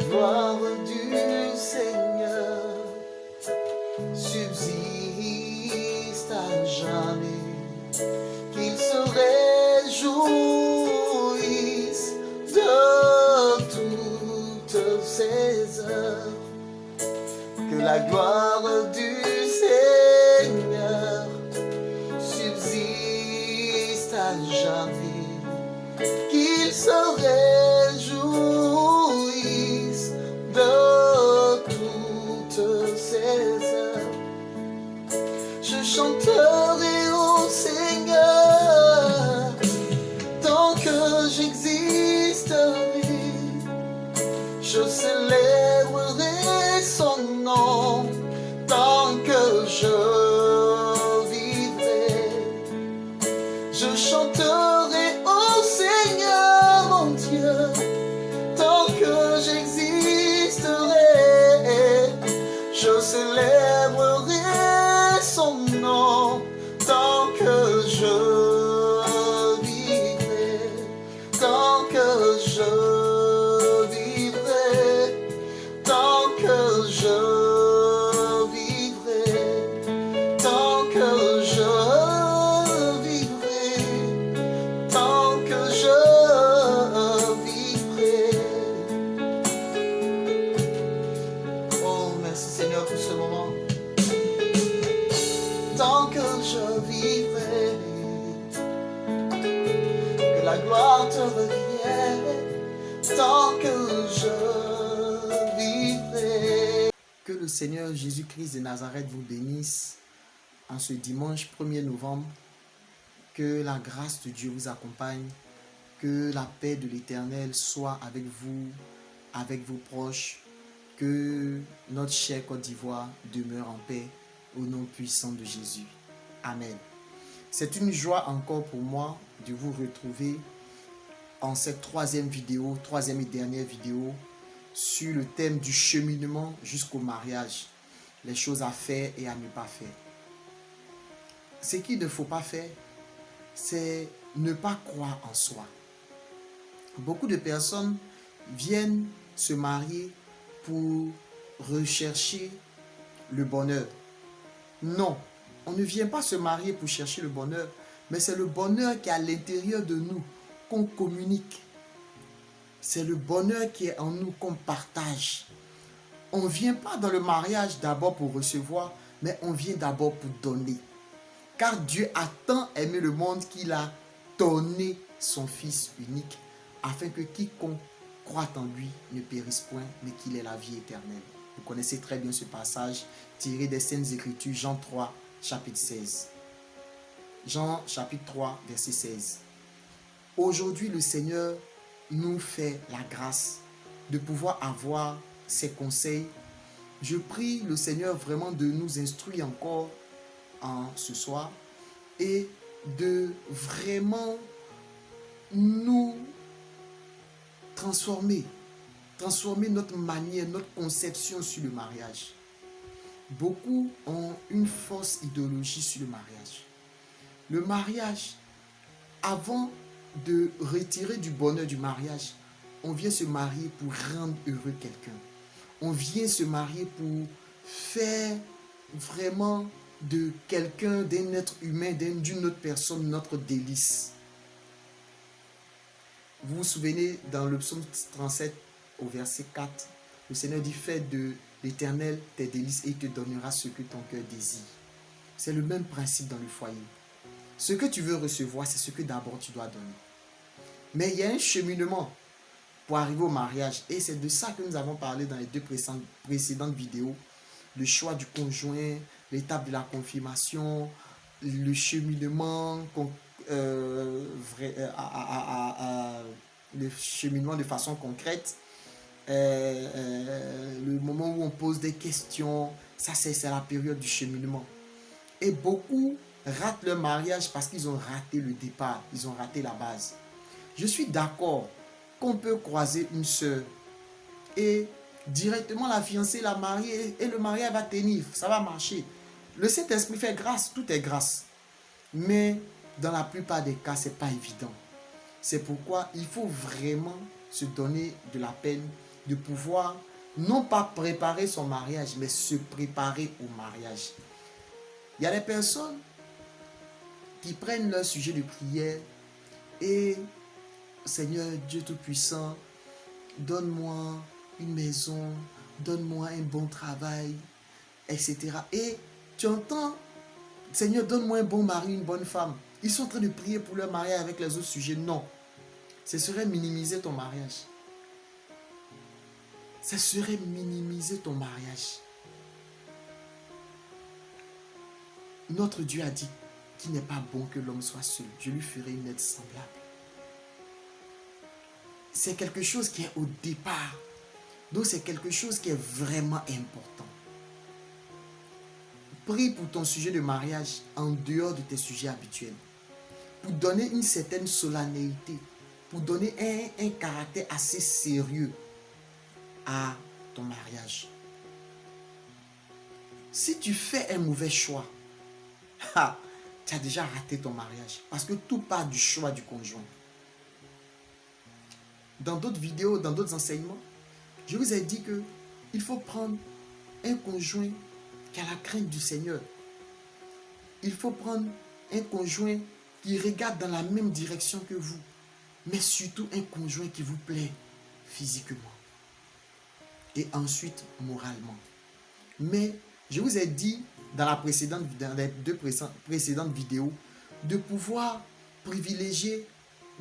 gloire du Seigneur subsiste à jamais, qu'il se réjouisse de toutes ses œuvres, que la gloire du Seigneur subsiste à jamais, qu'il se réjouisse de toutes ses œuvres. Je chanterai au Seigneur tant que j'existerai, je célébrerai son nom tant que je vivrai. Je chanterai au Seigneur mon Dieu tant que j'existerai, je célébrerai son nom tant que je vivrai, tant que je vivrai, tant que je vivrai, tant que je vivrai, tant que je vivrai. Oh, merci Seigneur pour ce moment. Tant que je vivrai, que la gloire te revienne, tant que je vivrai. Que le Seigneur Jésus-Christ de Nazareth vous bénisse en ce dimanche 1er novembre. Que la grâce de Dieu vous accompagne, que la paix de l'Éternel soit avec vous, avec vos proches, que notre chère Côte d'Ivoire demeure en paix au nom puissant de Jésus. Amen. C'est une joie encore pour moi de vous retrouver en cette troisième et dernière vidéo sur le thème du cheminement jusqu'au mariage. Les choses à faire et à ne pas faire. Ce qu'il ne faut pas faire, c'est ne pas croire en soi. Beaucoup de personnes viennent se marier pour rechercher le bonheur. Non, on ne vient pas se marier pour chercher le bonheur, mais c'est le bonheur qui est à l'intérieur de nous qu'on communique. C'est le bonheur qui est en nous qu'on partage. On ne vient pas dans le mariage d'abord pour recevoir, mais on vient d'abord pour donner. Car Dieu a tant aimé le monde qu'il a donné son Fils unique, afin que quiconque croit en lui ne périsse point, mais qu'il ait la vie éternelle. Vous connaissez très bien ce passage tiré des Saintes Écritures, Jean 3, chapitre 16. Jean, chapitre 3, verset 16. Aujourd'hui, le Seigneur nous fait la grâce de pouvoir avoir ses conseils. Je prie le Seigneur vraiment de nous instruire encore en ce soir et de vraiment nous transformer notre manière, notre conception sur le mariage. Beaucoup ont une fausse idéologie sur le mariage. Le mariage, avant de retirer du bonheur du mariage, on vient se marier pour rendre heureux quelqu'un. On vient se marier pour faire vraiment de quelqu'un, d'un être humain, d'une autre personne, notre délice. Vous vous souvenez dans le psaume 37 au verset 4, le Seigneur dit: fais de l'Éternel tes délices et il te donnera ce que ton cœur désire. C'est le même principe dans le foyer. Ce que tu veux recevoir, c'est ce que d'abord tu dois donner. Mais il y a un cheminement pour arriver au mariage et c'est de ça que nous avons parlé dans les deux précédentes vidéos. Le choix du conjoint, l'étape de la confirmation, le cheminement, le cheminement de façon concrète, le moment où on pose des questions, ça c'est la période du cheminement. Et beaucoup ratent leur mariage parce qu'ils ont raté le départ, ils ont raté la base. Je suis d'accord qu'on peut croiser une sœur et directement la fiancée, la mariée, et le mariage va tenir, ça va marcher. Le Saint-Esprit fait grâce, tout est grâce. Mais dans la plupart des cas, ce n'est pas évident. C'est pourquoi il faut vraiment se donner de la peine de pouvoir non pas préparer son mariage, mais se préparer au mariage. Il y a des personnes qui prennent leur sujet de prière et Seigneur Dieu Tout-Puissant, donne-moi une maison, donne-moi un bon travail, etc. Et tu entends, Seigneur, donne-moi un bon mari, une bonne femme. Ils sont en train de prier pour leur mariage avec les autres sujets. Non. Ce serait minimiser ton mariage. Ce serait minimiser ton mariage. Notre Dieu a dit qu'il n'est pas bon que l'homme soit seul. Je lui ferai une aide semblable. C'est quelque chose qui est au départ. Donc c'est quelque chose qui est vraiment important. Prie pour ton sujet de mariage en dehors de tes sujets habituels. Pour donner une certaine solennité. Pour donner un caractère assez sérieux à ton mariage. Si tu fais un mauvais choix, tu as déjà raté ton mariage. Parce que tout part du choix du conjoint. Dans d'autres vidéos, dans d'autres enseignements, je vous ai dit qu'il faut prendre un conjoint qui a la crainte du Seigneur. Il faut prendre un conjoint qui regarde dans la même direction que vous. Mais surtout un conjoint qui vous plaît physiquement. Et ensuite moralement. Mais je vous ai dit dans les deux précédentes vidéos de pouvoir privilégier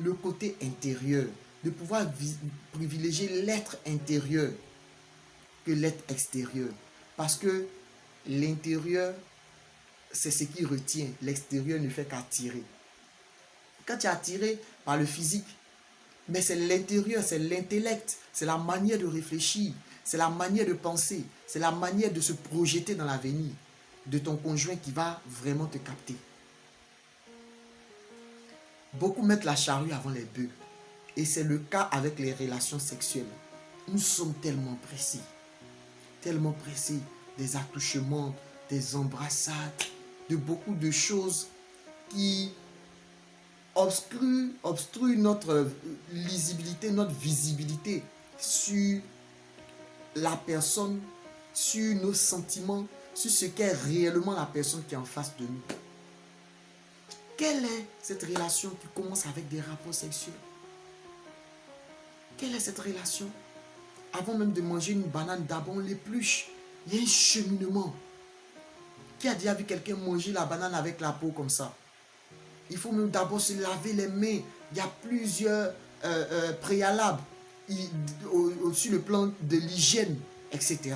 le côté intérieur, de pouvoir privilégier l'être intérieur que l'être extérieur. Parce que l'intérieur, c'est ce qui retient. L'extérieur ne fait qu'attirer. Quand tu es attiré par le physique, mais c'est l'intérieur, c'est l'intellect, c'est la manière de réfléchir, c'est la manière de penser, c'est la manière de se projeter dans l'avenir de ton conjoint qui va vraiment te capter. Beaucoup mettent la charrue avant les bœufs. Et c'est le cas avec les relations sexuelles. Nous sommes tellement pressés des attouchements, des embrassades, de beaucoup de choses qui obstruent notre lisibilité, notre visibilité sur la personne, sur nos sentiments, sur ce qu'est réellement la personne qui est en face de nous. Quelle est cette relation qui commence avec des rapports sexuels? Quelle est cette relation? Avant même de manger une banane, d'abord on l'épluche. Il y a un cheminement. Qui a déjà vu quelqu'un manger la banane avec la peau comme ça? Il faut même d'abord se laver les mains. Il y a plusieurs préalables sur le plan de l'hygiène, etc.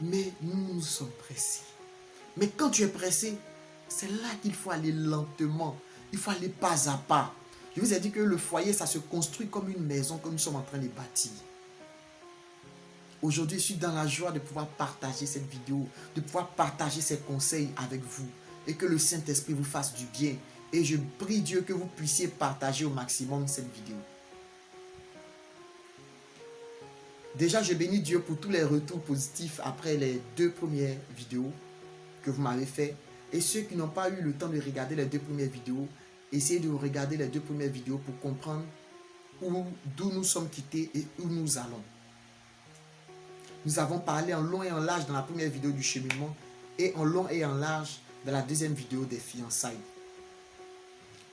Mais nous sommes pressés. Mais quand tu es pressé, c'est là qu'il faut aller lentement. Il faut aller pas à pas. Je vous ai dit que le foyer, ça se construit comme une maison que nous sommes en train de bâtir. Aujourd'hui, je suis dans la joie de pouvoir partager cette vidéo, de pouvoir partager ces conseils avec vous et que le Saint-Esprit vous fasse du bien. Et je prie Dieu que vous puissiez partager au maximum cette vidéo. Déjà, je bénis Dieu pour tous les retours positifs après les 2 premières vidéos que vous m'avez fait. Et ceux qui n'ont pas eu le temps de regarder les 2 premières vidéos, essayez de regarder les 2 premières vidéos pour comprendre d'où nous sommes quittés et où nous allons. Nous avons parlé en long et en large dans la première vidéo du cheminement et en long et en large dans la deuxième vidéo des fiançailles.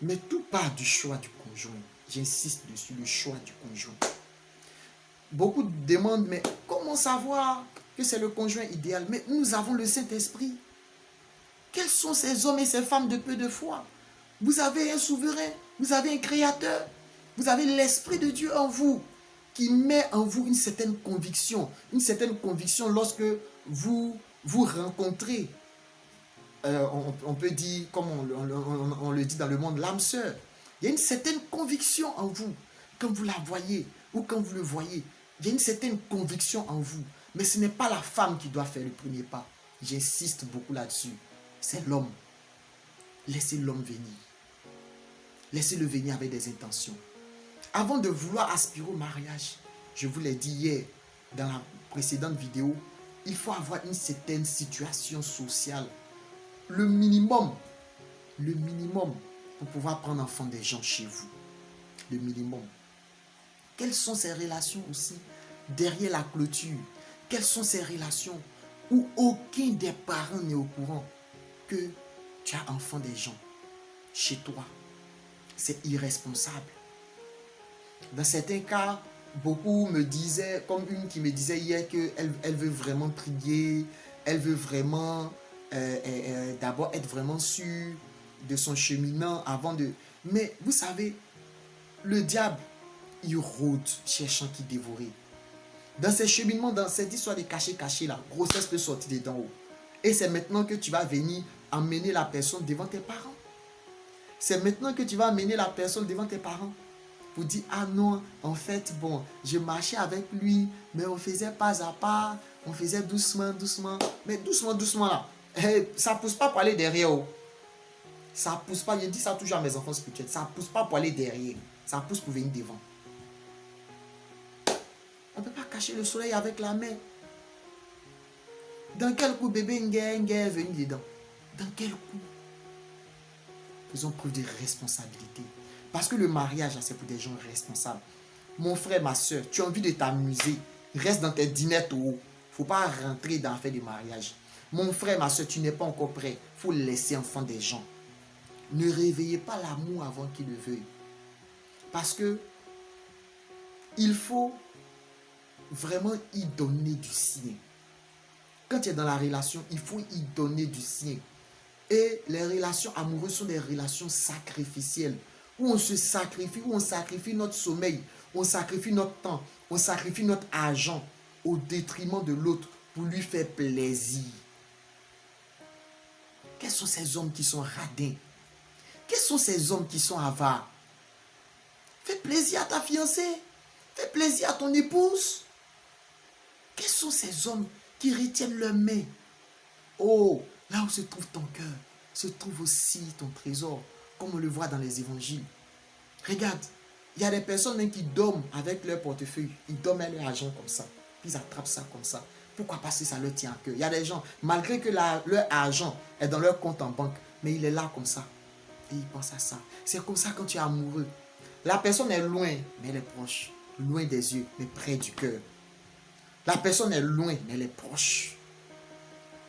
Mais tout part du choix du conjoint. J'insiste dessus, le choix du conjoint. Beaucoup demandent, mais comment savoir que c'est le conjoint idéal? Mais nous avons le Saint-Esprit. Quels sont ces hommes et ces femmes de peu de foi? Vous avez un souverain, vous avez un créateur, vous avez l'Esprit de Dieu en vous qui met en vous une certaine conviction lorsque vous rencontrez, on peut dire, comme on le dit dans le monde, l'âme sœur. Il y a une certaine conviction en vous quand vous la voyez ou quand vous le voyez. Il y a une certaine conviction en vous, mais ce n'est pas la femme qui doit faire le premier pas. J'insiste beaucoup là-dessus. C'est l'homme. Laissez l'homme venir. Laissez-le venir avec des intentions. Avant de vouloir aspirer au mariage, je vous l'ai dit hier dans la précédente vidéo, il faut avoir une certaine situation sociale. Le minimum pour pouvoir prendre enfant des gens chez vous. Le minimum. Quelles sont ces relations aussi derrière la clôture? Quelles sont ces relations où aucun des parents n'est au courant que tu as enfant des gens chez toi? C'est irresponsable. Dans certains cas, beaucoup me disaient, comme une qui me disait hier qu'elle veut vraiment prier, elle veut vraiment d'abord être vraiment sûre de son cheminant avant de... Mais vous savez, le diable, il rôde cherchant qui dévorer. Dans ces cheminements, dans cette histoire de caché là, grossesse peut sortir d'en haut. Et c'est maintenant que tu vas venir emmener la personne devant tes parents. C'est maintenant que tu vas amener la personne devant tes parents pour dire, ah non, en fait, bon, je marchais avec lui, mais on faisait pas à pas, on faisait doucement, doucement. Mais doucement, doucement là, ça pousse pas pour aller derrière. Oh. Ça pousse pas, je dis ça toujours à mes enfants spirituels, ça pousse pas pour aller derrière, ça pousse pour venir devant. On ne peut pas cacher le soleil avec la main. Dans quel coup bébé Nguer est venu dedans? Dans quel coup? Faisons preuve de responsabilité. Parce que le mariage, c'est pour des gens responsables. Mon frère, ma soeur, tu as envie de t'amuser, reste dans tes dinettes au haut. Il ne faut pas rentrer dans l'affaire du mariage. Mon frère, ma soeur, tu n'es pas encore prêt. Il faut laisser enfant des gens. Ne réveillez pas l'amour avant qu'il le veuille. Parce que il faut vraiment y donner du sien. Quand tu es dans la relation, il faut y donner du sien. Et les relations amoureuses sont des relations sacrificielles. Où on se sacrifie, où on sacrifie notre sommeil, on sacrifie notre temps, on sacrifie notre argent au détriment de l'autre pour lui faire plaisir. Quels sont ces hommes qui sont radins? Quels sont ces hommes qui sont avares? Fais plaisir à ta fiancée. Fais plaisir à ton épouse. Quels sont ces hommes qui retiennent leurs mains? Oh, là où se trouve ton cœur, se trouve aussi ton trésor, comme on le voit dans les évangiles. Regarde, il y a des personnes même qui dorment avec leur portefeuille. Ils dorment avec leur argent comme ça. Ils attrapent ça comme ça. Pourquoi? Parce que ça leur tient à cœur. Il y a des gens, malgré que leur argent est dans leur compte en banque, mais il est là comme ça. Et ils pensent à ça. C'est comme ça quand tu es amoureux. La personne est loin, mais elle est proche. Loin des yeux, mais près du cœur. La personne est loin, mais elle est proche.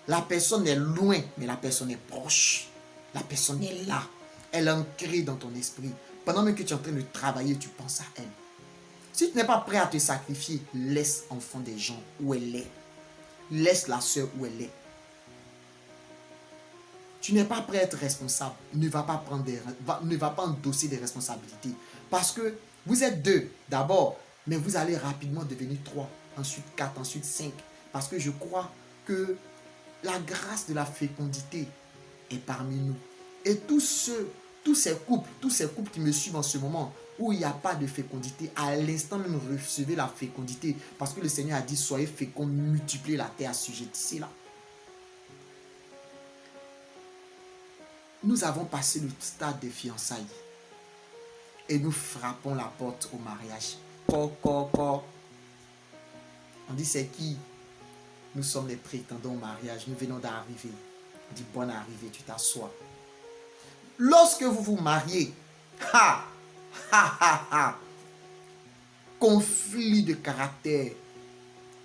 La personne est loin, mais la personne est proche. La personne est là. Elle est ancrée dans ton esprit. Pendant même que tu es en train de travailler, tu penses à elle. Si tu n'es pas prêt à te sacrifier, laisse enfant des gens où elle est. Laisse la soeur où elle est. Tu n'es pas prêt à être responsable. Ne va pas endosser des responsabilités. Parce que vous êtes deux d'abord, mais vous allez rapidement devenir 3, ensuite 4, ensuite 5. Parce que je crois que la grâce de la fécondité est parmi nous. Et tous ces couples qui me suivent en ce moment, où il n'y a pas de fécondité, à l'instant même recevez la fécondité. Parce que le Seigneur a dit, soyez féconds, multipliez la terre, assujettissez-la. Nous avons passé le stade des fiançailles. Et nous frappons la porte au mariage. On dit, c'est qui? Nous sommes les prétendants au mariage. Nous venons d'arriver. On dit, bonne arrivée, tu t'assois. Lorsque vous vous mariez, conflit de caractère,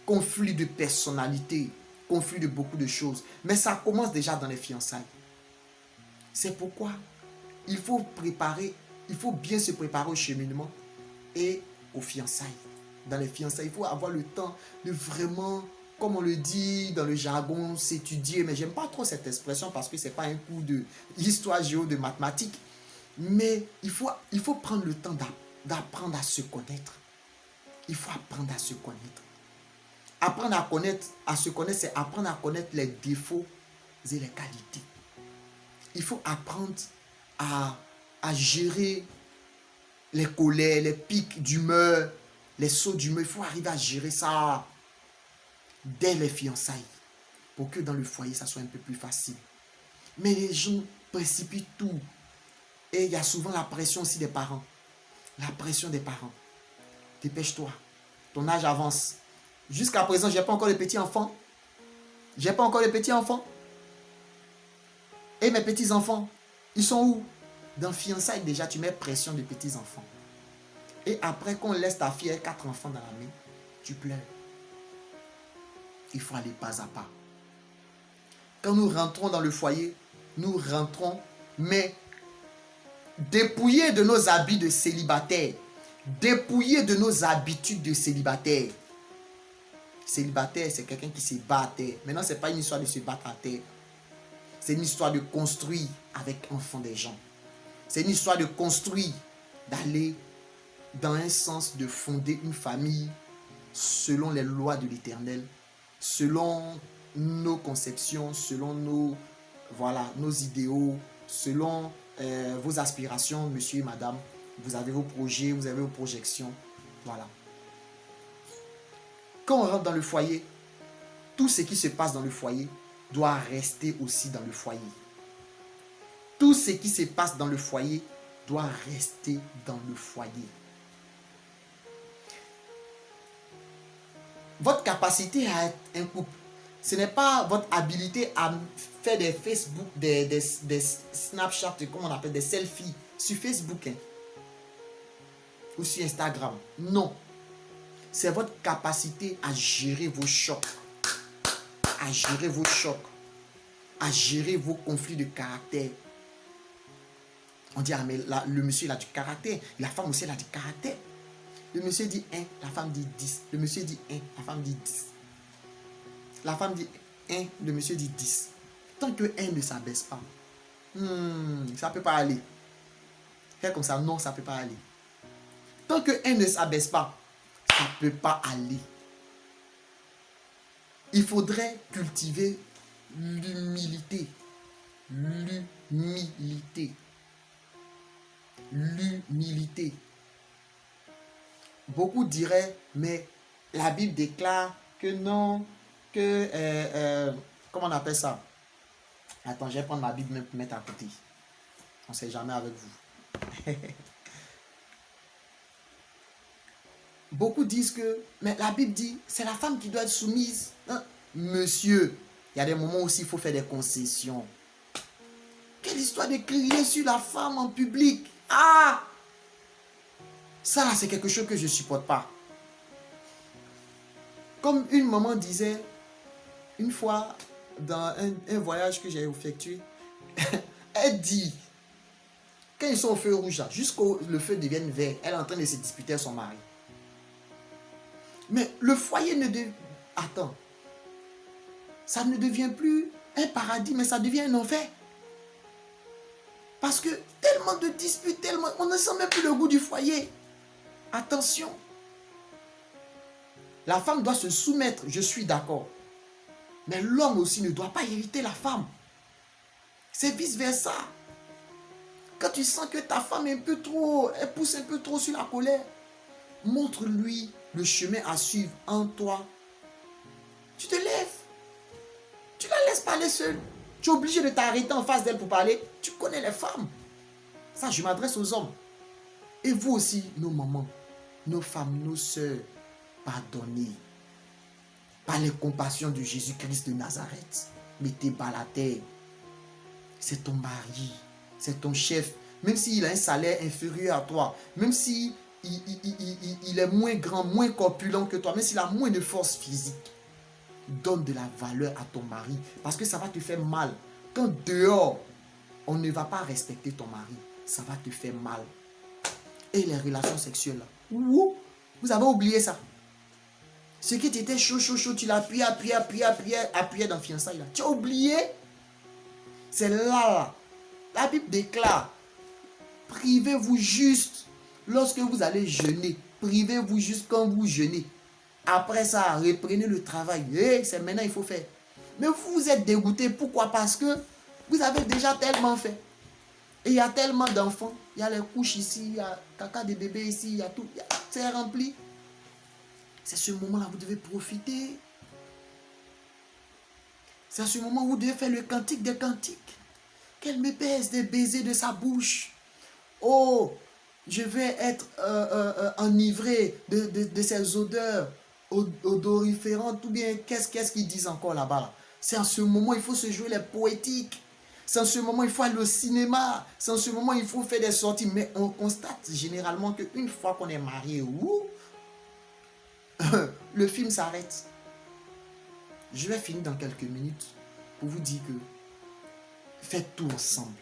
conflit de personnalité, conflit de beaucoup de choses. Mais ça commence déjà dans les fiançailles. C'est pourquoi il faut bien se préparer au cheminement et aux fiançailles. Dans les fiançailles, il faut avoir le temps de vraiment, comme on le dit dans le jargon, s'étudier. Mais j'aime pas trop cette expression parce que c'est pas un coup de histoire géo de mathématiques. Mais il faut prendre le temps d'apprendre à se connaître. Il faut apprendre à se connaître. Apprendre à se connaître, c'est apprendre à connaître les défauts et les qualités. Il faut apprendre à gérer les colères, les pics d'humeur, les sauts d'humeur. Il faut arriver à gérer ça dès les fiançailles pour que dans le foyer, ça soit un peu plus facile. Mais les gens précipitent tout. Et il y a souvent la pression aussi des parents. La pression des parents. Dépêche-toi. Ton âge avance. Jusqu'à présent, je n'ai pas encore de petits-enfants. J'ai pas encore de petits-enfants. Et mes petits-enfants, ils sont où? Dans fiançailles déjà, tu mets pression des petits-enfants. Et après qu'on laisse ta fille avec 4 enfants dans la main, tu pleures. Il faut aller pas à pas. Quand nous rentrons dans le foyer, nous rentrons, mais dépouillés de nos habits de célibataire, dépouillés de nos habitudes de célibataire. Célibataire, c'est quelqu'un qui se bat à terre. Maintenant, ce n'est pas une histoire de se battre à terre. C'est une histoire de construire avec enfant des gens. C'est une histoire de construire, d'aller dans un sens de fonder une famille selon les lois de l'Éternel, selon nos conceptions, selon nos idéaux, selon vos aspirations, monsieur et madame. Vous avez vos projets, vous avez vos projections. Voilà. Quand on rentre dans le foyer, tout ce qui se passe dans le foyer doit rester aussi dans le foyer. Tout ce qui se passe dans le foyer doit rester dans le foyer. Votre capacité à être un couple, ce n'est pas votre habilité à faire des Facebook, des Snapchat, comment on appelle, des selfies sur Facebook hein, ou sur Instagram. Non. C'est votre capacité à gérer vos chocs, à gérer vos chocs, à gérer vos conflits de caractère. On dit, ah mais le monsieur il a du caractère, la femme aussi elle a du caractère. Le monsieur dit 1, la femme dit 10. Le monsieur dit 1, la femme dit 10. La femme dit 1, le monsieur dit 10. Tant que 1 ne s'abaisse pas, ça ne peut pas aller. Faire comme ça, non, ça ne peut pas aller. Tant que 1 ne s'abaisse pas, ça ne peut pas aller. Il faudrait cultiver l'humilité. L'humilité. L'humilité. Beaucoup diraient, mais la Bible déclare que non, que, comment on appelle ça? Attends, je vais prendre ma Bible et me mettre à côté. On ne sait jamais avec vous. Beaucoup disent que, mais la Bible dit, c'est la femme qui doit être soumise. Hein? Monsieur, il y a des moments aussi il faut faire des concessions. Quelle histoire de crier sur la femme en public? Ah! Ça, là, c'est quelque chose que je ne supporte pas. Comme une maman disait, une fois, dans un voyage que j'ai effectué, elle dit, quand ils sont au feu rouge, jusqu'à le feu devienne vert, elle est en train de se disputer avec son mari. Mais le foyer ne devient... Attends. Ça ne devient plus un paradis, mais ça devient un enfer. Parce que tellement de disputes, tellement... On ne sent même plus le goût du foyer. Attention. La femme doit se soumettre, je suis d'accord. Mais l'homme aussi ne doit pas irriter la femme. C'est vice-versa. Quand tu sens que ta femme est un peu trop... Elle pousse un peu trop sur la colère, montre-lui le chemin à suivre en toi. Tu te lèves. Tu ne la laisses pas aller seule. Tu es obligé de t'arrêter en face d'elle pour parler. Tu connais les femmes. Ça, je m'adresse aux hommes. Et vous aussi, nos mamans, nos femmes, nos sœurs, pardonnez. Par les compassions de Jésus-Christ de Nazareth. Mettez bas la terre. C'est ton mari. C'est ton chef. Même s'il a un salaire inférieur à toi. Même si il est moins grand, moins corpulent que toi. Même s'il a moins de force physique. Donne de la valeur à ton mari. Parce que ça va te faire mal. Quand dehors, on ne va pas respecter ton mari. Ça va te faire mal. Et les relations sexuelles. Vous avez oublié ça. Ce qui t'était chaud, tu l'as appuyé dans fiançailles. Tu as oublié. C'est là. La Bible déclare. Privez-vous juste lorsque vous allez jeûner. Privez-vous juste quand vous jeûnez. Après ça, reprenez le travail. C'est maintenant il faut faire. Mais vous êtes dégoûté. Pourquoi? Parce que vous avez déjà tellement fait. Et il y a tellement d'enfants. Il y a les couches ici, il y a caca des bébés ici, il y a tout. C'est rempli. C'est ce moment-là, vous devez profiter. C'est à ce moment où vous devez faire le cantique des cantiques. Qu'elle me baise des baisers de sa bouche. Oh, je vais être enivré de ces odeurs odoriférantes. Ou bien, qu'est-ce qu'ils disent encore là-bas là? C'est à ce moment il faut se jouer les poétiques. C'est en ce moment il faut aller au cinéma. C'est en ce moment il faut faire des sorties. Mais on constate généralement qu'une fois qu'on est marié, le film s'arrête. Je vais finir dans quelques minutes pour vous dire que faites tout ensemble.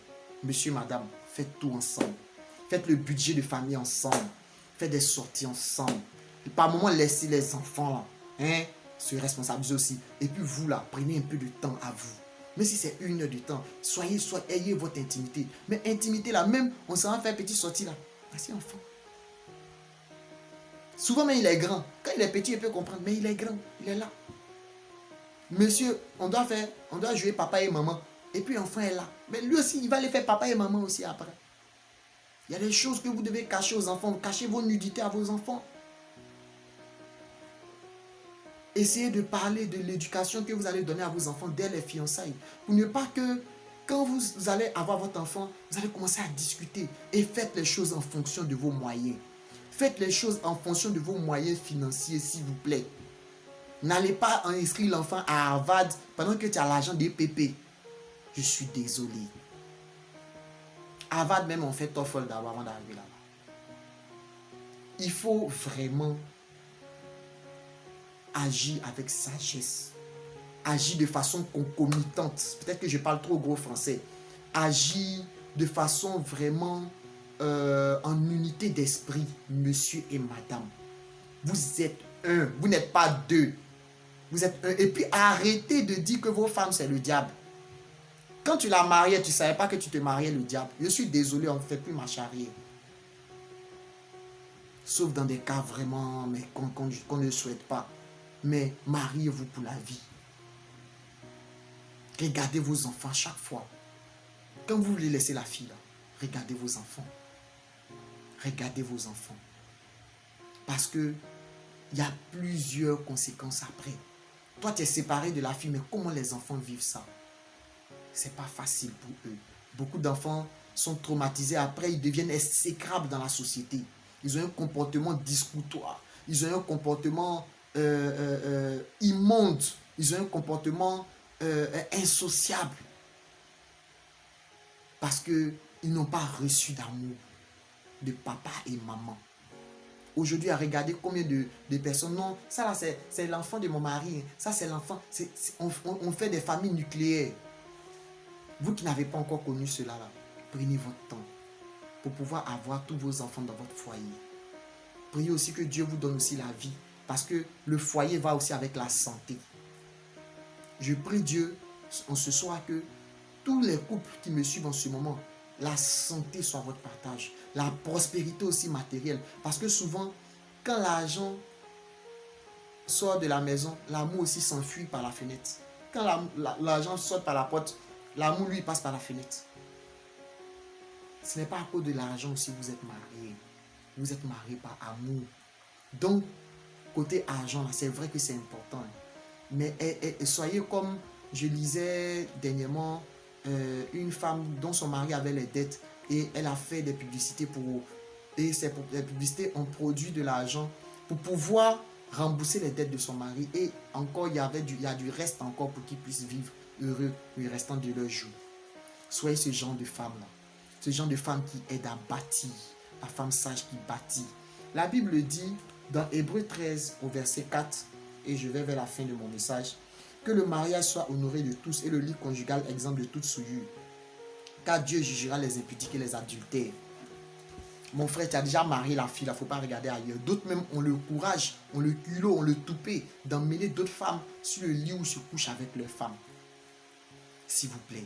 Monsieur, madame, faites tout ensemble. Faites le budget de famille ensemble. Faites des sorties ensemble. Et par moment, laissez les enfants là, se responsabiliser aussi. Et puis vous là, prenez un peu de temps à vous. Même si c'est 1 heure de temps, ayez votre intimité. Mais intimité là, même on s'en va faire une petite sortie là. Voici enfant. Souvent, mais il est grand. Quand il est petit, il peut comprendre. Mais il est grand. Il est là. Monsieur, on doit jouer papa et maman. Et puis l'enfant est là. Mais lui aussi, il va aller faire papa et maman aussi après. Il y a des choses que vous devez cacher aux enfants. Cachez vos nudités à vos enfants. Essayez de parler de l'éducation que vous allez donner à vos enfants dès les fiançailles. Pour ne pas que, quand vous allez avoir votre enfant, vous allez commencer à discuter. Et faites les choses en fonction de vos moyens. Faites les choses en fonction de vos moyens financiers, s'il vous plaît. N'allez pas inscrire l'enfant à Harvard pendant que tu as l'argent des pépés. Je suis désolé. Harvard même, on fait TOEFL d'abord avant d'arriver là-bas. Il faut vraiment agir avec sagesse. Agir de façon concomitante. Peut-être que je parle trop gros français. Agir de façon vraiment en unité d'esprit, monsieur et madame. Vous êtes un, vous n'êtes pas deux. Vous êtes un. Et puis arrêtez de dire que vos femmes c'est le diable. Quand tu la mariais, tu ne savais pas que tu te mariais le diable. Je suis désolé, on ne fait plus marche arrière. Sauf dans des cas vraiment mais qu'on ne souhaite pas. Mais mariez-vous pour la vie. Regardez vos enfants chaque fois. Quand vous voulez laisser la fille là, regardez vos enfants. Regardez vos enfants. Parce que il y a plusieurs conséquences après. Toi, tu es séparé de la fille, mais comment les enfants vivent ça? C'est pas facile pour eux. Beaucoup d'enfants sont traumatisés. Après, ils deviennent exécrables dans la société. Ils ont un comportement discutoire. Ils ont un comportement immonde. Ils ont un comportement insociable. Parce qu'ils n'ont pas reçu d'amour de papa et maman. Aujourd'hui, à regarder combien de personnes. Non, ça là, c'est l'enfant de mon mari. Ça, c'est l'enfant. On fait des familles nucléaires. Vous qui n'avez pas encore connu cela là, prenez votre temps pour pouvoir avoir tous vos enfants dans votre foyer. Priez aussi que Dieu vous donne aussi la vie. Parce que le foyer va aussi avec la santé. Je prie Dieu en ce soir que tous les couples qui me suivent en ce moment, la santé soit votre partage. La prospérité aussi matérielle. Parce que souvent, quand l'argent sort de la maison, l'amour aussi s'enfuit par la fenêtre. Quand l'argent sort par la porte, l'amour lui passe par la fenêtre. Ce n'est pas à cause de l'argent si vous êtes marié. Vous êtes marié par amour. Donc, côté argent, c'est vrai que c'est important. Mais soyez comme je lisais dernièrement une femme dont son mari avait les dettes et elle a fait des publicités et les publicités ont produit de l'argent pour pouvoir rembourser les dettes de son mari. Et encore, il y a du reste encore pour qu'ils puissent vivre heureux le restant de leur jour. Soyez ce genre de femme-là. Ce genre de femme qui aide à bâtir. La femme sage qui bâtit. La Bible dit dans Hébreux 13 au verset 4, et je vais vers la fin de mon message, que le mariage soit honoré de tous et le lit conjugal exempt de toute souillure. Car Dieu jugera les impudiques et les adultères. Mon frère, tu as déjà marié la fille, il ne faut pas regarder ailleurs. D'autres même ont le courage, ont le culot, ont le toupet d'emmener d'autres femmes sur le lit où se couchent avec leurs femmes. S'il vous plaît.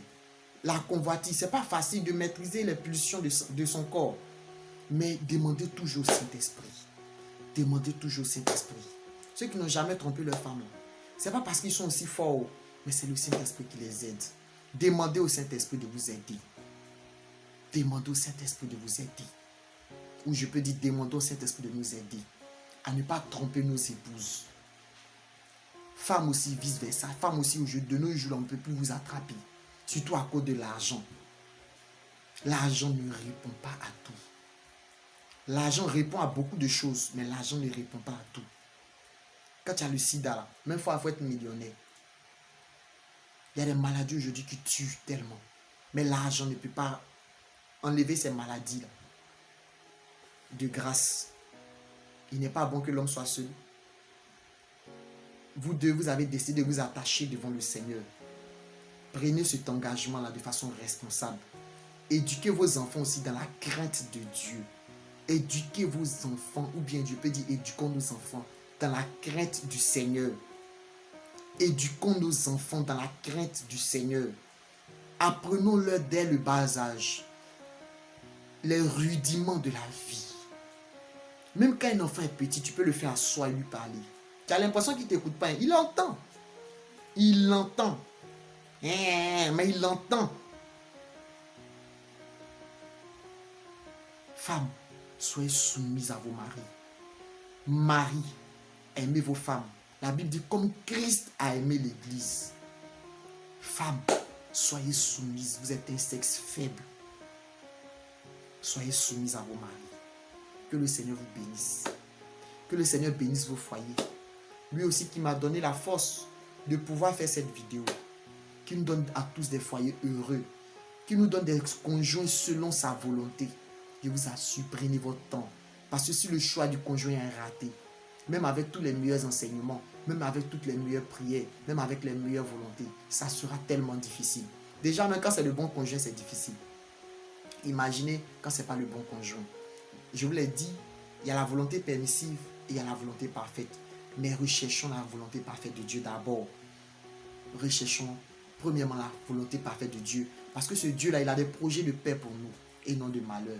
La convoitise, ce n'est pas facile de maîtriser les pulsions de son corps. Mais demandez toujours au Saint-Esprit. Demandez toujours au Saint-Esprit. Ceux qui n'ont jamais trompé leur femme, ce n'est pas parce qu'ils sont aussi forts, mais c'est le Saint-Esprit qui les aide. Demandez au Saint-Esprit de vous aider. Demandez au Saint-Esprit de vous aider. Ou je peux dire, demandez au Saint-Esprit de nous aider à ne pas tromper nos épouses. Femmes aussi, vice-versa. Femmes aussi, de nos jours, on ne peut plus vous attraper. Surtout à cause de l'argent. L'argent ne répond pas à tout. L'argent répond à beaucoup de choses, mais l'argent ne répond pas à tout. Quand tu as le sida, là, même il faut être millionnaire. Il y a des maladies aujourd'hui qui tuent tellement. Mais l'argent ne peut pas enlever ces maladies-là. De grâce, il n'est pas bon que l'homme soit seul. Vous deux, vous avez décidé de vous attacher devant le Seigneur. Prenez cet engagement-là de façon responsable. Éduquez vos enfants aussi dans la crainte de Dieu. Éduquez vos enfants, ou bien Dieu peut dire éduquons nos enfants dans la crainte du Seigneur. Éduquons nos enfants dans la crainte du Seigneur. Apprenons-leur dès le bas âge les rudiments de la vie. Même quand un enfant est petit, tu peux le faire asseoir et lui parler. Tu as l'impression qu'il ne t'écoute pas. Il entend. Il entend. Mais il entend. Femmes, soyez soumises à vos maris. Maris, aimez vos femmes. La Bible dit comme Christ a aimé l'Église. Femmes, soyez soumises. Vous êtes un sexe faible. Soyez soumises à vos maris. Que le Seigneur vous bénisse. Que le Seigneur bénisse vos foyers. Lui aussi qui m'a donné la force de pouvoir faire cette vidéo. Qui nous donne à tous des foyers heureux. Qui nous donne des conjoints selon sa volonté. Je vous assure, prenez votre temps. Parce que si le choix du conjoint est raté, même avec tous les meilleurs enseignements, même avec toutes les meilleures prières, même avec les meilleures volontés, ça sera tellement difficile. Déjà, même quand c'est le bon conjoint, c'est difficile. Imaginez quand ce n'est pas le bon conjoint. Je vous l'ai dit, il y a la volonté permissive et il y a la volonté parfaite. Mais recherchons la volonté parfaite de Dieu d'abord. Recherchons premièrement la volonté parfaite de Dieu. Parce que ce Dieu-là, il a des projets de paix pour nous et non de malheur.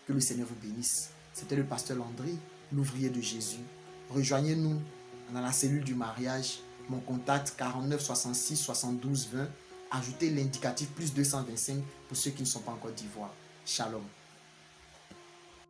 Que le Seigneur vous bénisse. C'était le pasteur Landry, l'ouvrier de Jésus. Rejoignez-nous dans la cellule du mariage. Mon contact 49 66 72 20. Ajoutez l'indicatif plus 225 pour ceux qui ne sont pas en Côte d'Ivoire. Shalom.